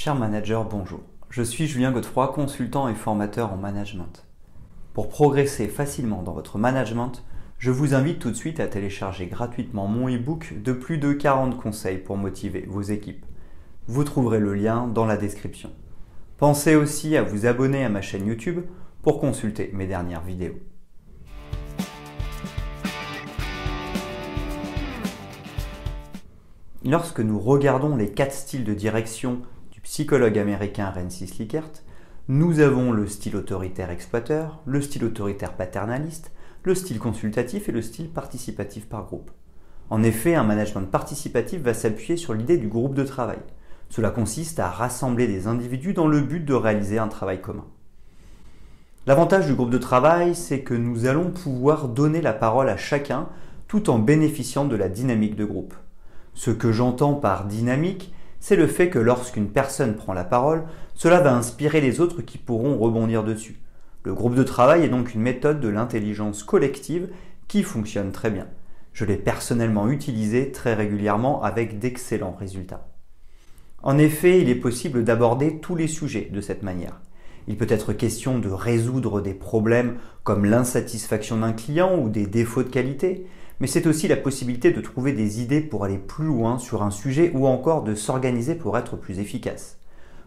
Cher manager, bonjour. Je suis Julien Godefroy, consultant et formateur en management. Pour progresser facilement dans votre management, je vous invite tout de suite à télécharger gratuitement mon e-book de plus de 40 conseils pour motiver vos équipes. Vous trouverez le lien dans la description. Pensez aussi à vous abonner à ma chaîne YouTube pour consulter mes dernières vidéos. Lorsque nous regardons les 4 styles de direction du psychologue américain Rensis Likert, nous avons le style autoritaire exploiteur, le style autoritaire paternaliste, le style consultatif et le style participatif par groupe. En effet, un management participatif va s'appuyer sur l'idée du groupe de travail. Cela consiste à rassembler des individus dans le but de réaliser un travail commun. L'avantage du groupe de travail, c'est que nous allons pouvoir donner la parole à chacun tout en bénéficiant de la dynamique de groupe. Ce que j'entends par dynamique, c'est le fait que lorsqu'une personne prend la parole, cela va inspirer les autres qui pourront rebondir dessus. Le groupe de travail est donc une méthode de l'intelligence collective qui fonctionne très bien. Je l'ai personnellement utilisé très régulièrement avec d'excellents résultats. En effet, il est possible d'aborder tous les sujets de cette manière. Il peut être question de résoudre des problèmes comme l'insatisfaction d'un client ou des défauts de qualité, mais c'est aussi la possibilité de trouver des idées pour aller plus loin sur un sujet ou encore de s'organiser pour être plus efficace.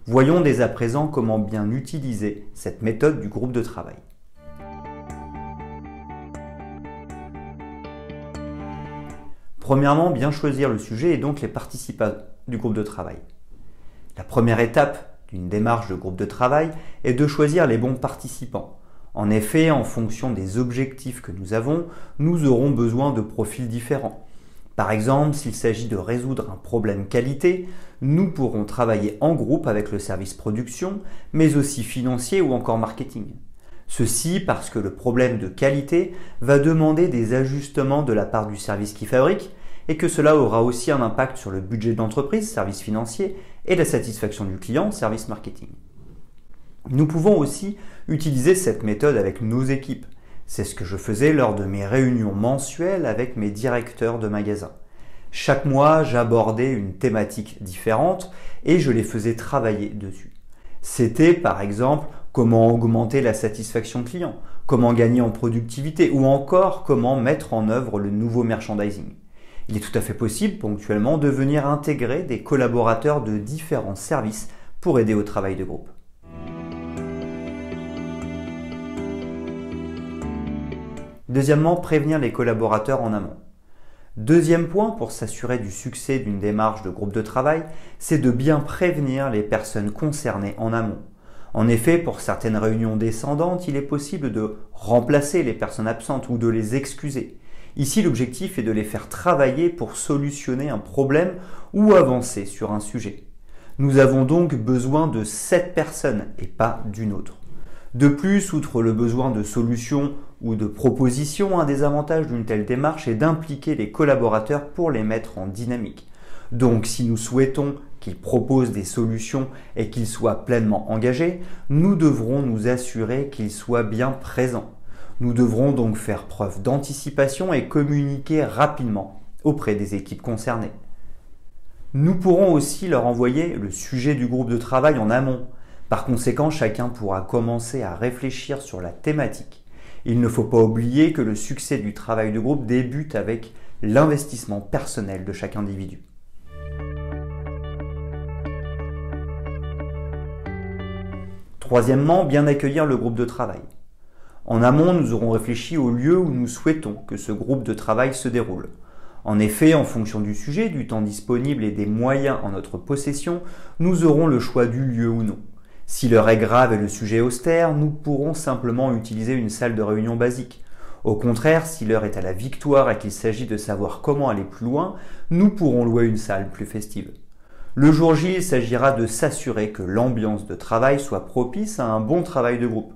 Voyons dès à présent comment bien utiliser cette méthode du groupe de travail. Premièrement, bien choisir le sujet et donc les participants du groupe de travail. La première étape d'une démarche de groupe de travail est de choisir les bons participants. En effet, en fonction des objectifs que nous avons, nous aurons besoin de profils différents. Par exemple, s'il s'agit de résoudre un problème qualité, nous pourrons travailler en groupe avec le service production, mais aussi financier ou encore marketing. Ceci parce que le problème de qualité va demander des ajustements de la part du service qui fabrique et que cela aura aussi un impact sur le budget de l'entreprise, service financier, et la satisfaction du client, service marketing. Nous pouvons aussi utiliser cette méthode avec nos équipes. C'est ce que je faisais lors de mes réunions mensuelles avec mes directeurs de magasins. Chaque mois, j'abordais une thématique différente et je les faisais travailler dessus. C'était par exemple comment augmenter la satisfaction client, comment gagner en productivité ou encore comment mettre en œuvre le nouveau merchandising. Il est tout à fait possible ponctuellement de venir intégrer des collaborateurs de différents services pour aider au travail de groupe. Deuxièmement, prévenir les collaborateurs en amont. Deuxième point pour s'assurer du succès d'une démarche de groupe de travail, c'est de bien prévenir les personnes concernées en amont. En effet, pour certaines réunions descendantes, il est possible de remplacer les personnes absentes ou de les excuser. Ici, l'objectif est de les faire travailler pour solutionner un problème ou avancer sur un sujet. Nous avons donc besoin de cette personne et pas d'une autre. De plus, outre le besoin de solutions ou de propositions, un des avantages d'une telle démarche est d'impliquer les collaborateurs pour les mettre en dynamique. Donc, si nous souhaitons qu'ils proposent des solutions et qu'ils soient pleinement engagés, nous devrons nous assurer qu'ils soient bien présents. Nous devrons donc faire preuve d'anticipation et communiquer rapidement auprès des équipes concernées. Nous pourrons aussi leur envoyer le sujet du groupe de travail en amont. Par conséquent, chacun pourra commencer à réfléchir sur la thématique. Il ne faut pas oublier que le succès du travail de groupe débute avec l'investissement personnel de chaque individu. Troisièmement, bien accueillir le groupe de travail. En amont, nous aurons réfléchi au lieu où nous souhaitons que ce groupe de travail se déroule. En effet, en fonction du sujet, du temps disponible et des moyens en notre possession, nous aurons le choix du lieu ou non. Si l'heure est grave et le sujet austère, nous pourrons simplement utiliser une salle de réunion basique. Au contraire, si l'heure est à la victoire et qu'il s'agit de savoir comment aller plus loin, nous pourrons louer une salle plus festive. Le jour J, il s'agira de s'assurer que l'ambiance de travail soit propice à un bon travail de groupe.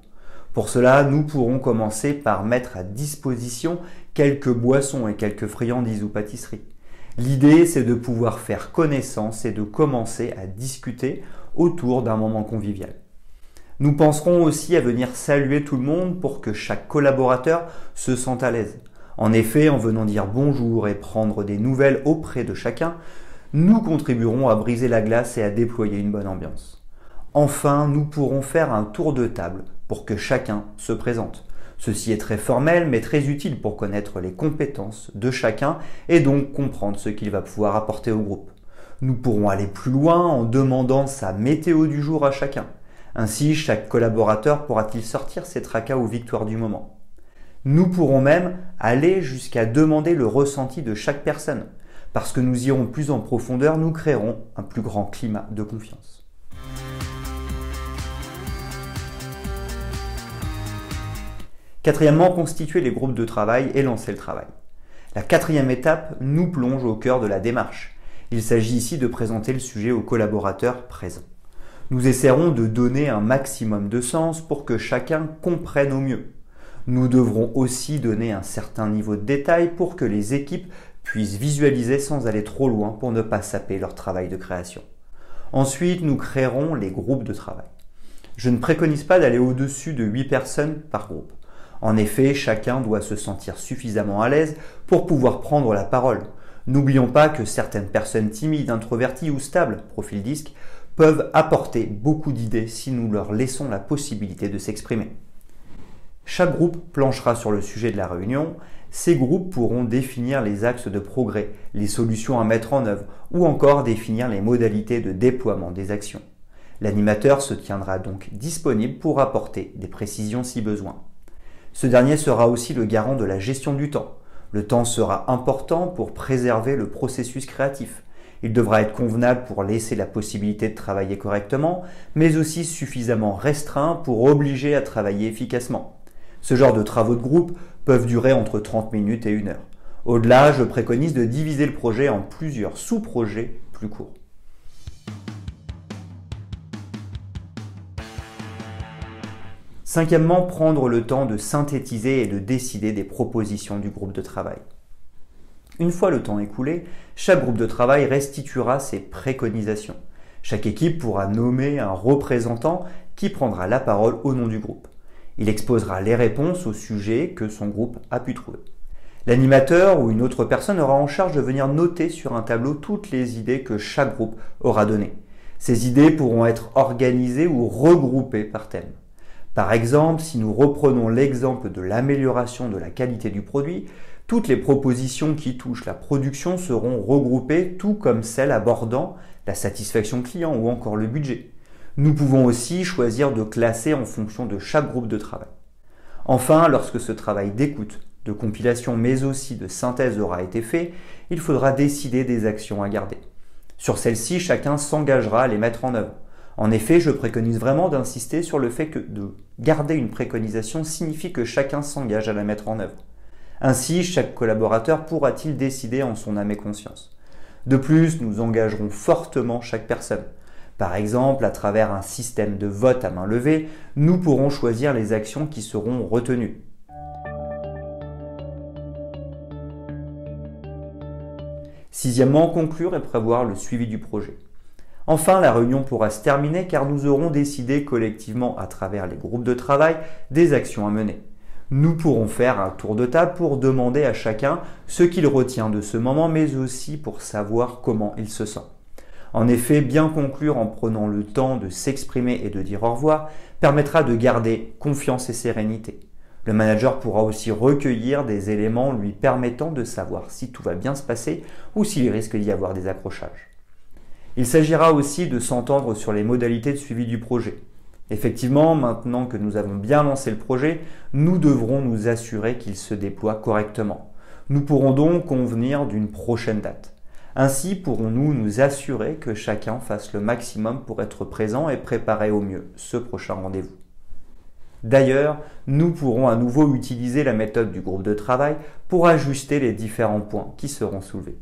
Pour cela, nous pourrons commencer par mettre à disposition quelques boissons et quelques friandises ou pâtisseries. L'idée, c'est de pouvoir faire connaissance et de commencer à discuter autour d'un moment convivial. Nous penserons aussi à venir saluer tout le monde pour que chaque collaborateur se sente à l'aise. En effet, en venant dire bonjour et prendre des nouvelles auprès de chacun, Nous contribuerons à briser la glace et à déployer une bonne ambiance. Enfin, nous pourrons faire un tour de table pour que chacun se présente. Ceci est très formel mais très utile pour connaître les compétences de chacun et donc comprendre ce qu'il va pouvoir apporter au groupe. Nous pourrons aller plus loin en demandant sa météo du jour à chacun. Ainsi, chaque collaborateur pourra-t-il sortir ses tracas ou victoires du moment. Nous pourrons même aller jusqu'à demander le ressenti de chaque personne. Parce que nous irons plus en profondeur, nous créerons un plus grand climat de confiance. Quatrièmement, constituer les groupes de travail et lancer le travail. La quatrième étape nous plonge au cœur de la démarche. Il s'agit ici de présenter le sujet aux collaborateurs présents. Nous essaierons de donner un maximum de sens pour que chacun comprenne au mieux. Nous devrons aussi donner un certain niveau de détail pour que les équipes puissent visualiser sans aller trop loin pour ne pas saper leur travail de création. Ensuite, nous créerons les groupes de travail. Je ne préconise pas d'aller au-dessus de 8 personnes par groupe. En effet, chacun doit se sentir suffisamment à l'aise pour pouvoir prendre la parole. N'oublions pas que certaines personnes timides, introverties ou stables, profil disque, peuvent apporter beaucoup d'idées si nous leur laissons la possibilité de s'exprimer. Chaque groupe planchera sur le sujet de la réunion. Ces groupes pourront définir les axes de progrès, les solutions à mettre en œuvre ou encore définir les modalités de déploiement des actions. L'animateur se tiendra donc disponible pour apporter des précisions si besoin. Ce dernier sera aussi le garant de la gestion du temps. Le temps sera important pour préserver le processus créatif. Il devra être convenable pour laisser la possibilité de travailler correctement, mais aussi suffisamment restreint pour obliger à travailler efficacement. Ce genre de travaux de groupe peuvent durer entre 30 minutes et 1 heure. Au-delà, je préconise de diviser le projet en plusieurs sous-projets plus courts. Cinquièmement, prendre le temps de synthétiser et de décider des propositions du groupe de travail. Une fois le temps écoulé, chaque groupe de travail restituera ses préconisations. Chaque équipe pourra nommer un représentant qui prendra la parole au nom du groupe. Il exposera les réponses au sujet que son groupe a pu trouver. L'animateur ou une autre personne aura en charge de venir noter sur un tableau toutes les idées que chaque groupe aura données. Ces idées pourront être organisées ou regroupées par thème. Par exemple, si nous reprenons l'exemple de l'amélioration de la qualité du produit, toutes les propositions qui touchent la production seront regroupées, tout comme celles abordant la satisfaction client ou encore le budget. Nous pouvons aussi choisir de classer en fonction de chaque groupe de travail. Enfin, lorsque ce travail d'écoute, de compilation mais aussi de synthèse aura été fait, il faudra décider des actions à garder. Sur celles-ci, chacun s'engagera à les mettre en œuvre. En effet, je préconise vraiment d'insister sur le fait que de garder une préconisation signifie que chacun s'engage à la mettre en œuvre. Ainsi, chaque collaborateur pourra-t-il décider en son âme et conscience. De plus, nous engagerons fortement chaque personne. Par exemple, à travers un système de vote à main levée, nous pourrons choisir les actions qui seront retenues. Sixièmement, conclure et prévoir le suivi du projet. Enfin, la réunion pourra se terminer car nous aurons décidé collectivement à travers les groupes de travail des actions à mener. Nous pourrons faire un tour de table pour demander à chacun ce qu'il retient de ce moment mais aussi pour savoir comment il se sent. En effet, bien conclure en prenant le temps de s'exprimer et de dire au revoir permettra de garder confiance et sérénité. Le manager pourra aussi recueillir des éléments lui permettant de savoir si tout va bien se passer ou s'il risque d'y avoir des accrochages. Il s'agira aussi de s'entendre sur les modalités de suivi du projet. Effectivement, maintenant que nous avons bien lancé le projet, nous devrons nous assurer qu'il se déploie correctement. Nous pourrons donc convenir d'une prochaine date. Ainsi pourrons-nous nous assurer que chacun fasse le maximum pour être présent et préparer au mieux ce prochain rendez-vous. D'ailleurs, nous pourrons à nouveau utiliser la méthode du groupe de travail pour ajuster les différents points qui seront soulevés.